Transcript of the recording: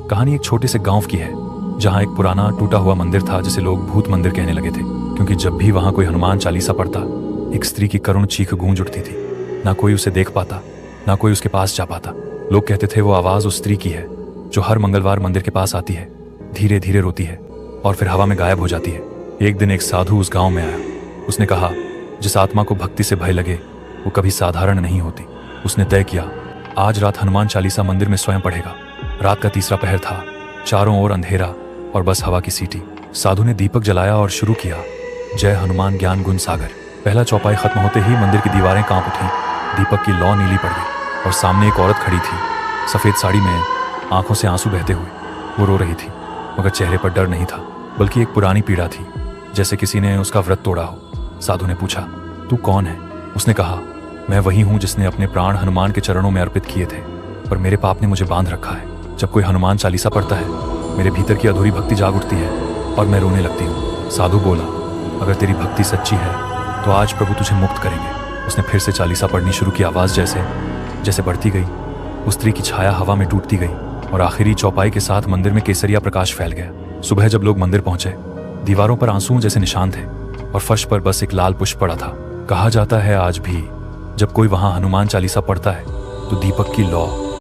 कहानी एक छोटे से गांव की है जहां एक पुराना टूटा हुआ मंदिर था जिसे लोग भूत मंदिर कहने लगे थे, क्योंकि जब भी वहां कोई हनुमान चालीसा पढ़ता एक स्त्री की करुण चीख गूंज उठती थी। ना कोई उसे देख पाता, ना कोई उसके पास जा पाता। लोग कहते थे वो आवाज उस स्त्री की है जो हर मंगलवार मंदिर के पास आती है, धीरे धीरे रोती है और फिर हवा में गायब हो जाती है। एक दिन एक साधु उस गांव में आया। उसने कहा, जिस आत्मा को भक्ति से भय लगे वो कभी साधारण नहीं होती। उसने तय किया, आज रात हनुमान चालीसा मंदिर में स्वयं पढ़ेगा। रात का तीसरा पहर था, चारों ओर अंधेरा और बस हवा की सीटी। साधु ने दीपक जलाया और शुरू किया, जय हनुमान ज्ञान गुण सागर। पहला चौपाई खत्म होते ही मंदिर की दीवारें कांप उठी, दीपक की लौ नीली पड़ गई और सामने एक औरत खड़ी थी, सफेद साड़ी में, आंखों से आंसू बहते हुए। वो रो रही थी, मगर चेहरे पर डर नहीं था, बल्कि एक पुरानी पीड़ा थी, जैसे किसी ने उसका व्रत तोड़ा हो। साधु ने पूछा, तू कौन है? उसने कहा, मैं वही हूं जिसने अपने प्राण हनुमान के चरणों में अर्पित किए थे, पर मेरे पाप ने मुझे बांध रखा है। जब कोई हनुमान चालीसा पढ़ता है मेरे भीतर की अधूरी भक्ति जाग उठती है और मैं रोने लगती हूँ। साधु बोला, अगर तेरी भक्ति सच्ची है तो आज प्रभु तुझे मुक्त करेंगे। उसने फिर से चालीसा पढ़नी शुरू की। आवाज़ जैसे जैसे बढ़ती गई, उस स्त्री की छाया हवा में टूटती गई और आखिरी चौपाई के साथ मंदिर में केसरिया प्रकाश फैल गया। सुबह जब लोग मंदिर पहुंचे, दीवारों पर आंसुओं जैसे निशान थे और फर्श पर बस एक लाल पुष्प पड़ा था। कहा जाता है आज भी जब कोई वहां हनुमान चालीसा पढ़ता है तो दीपक की लौ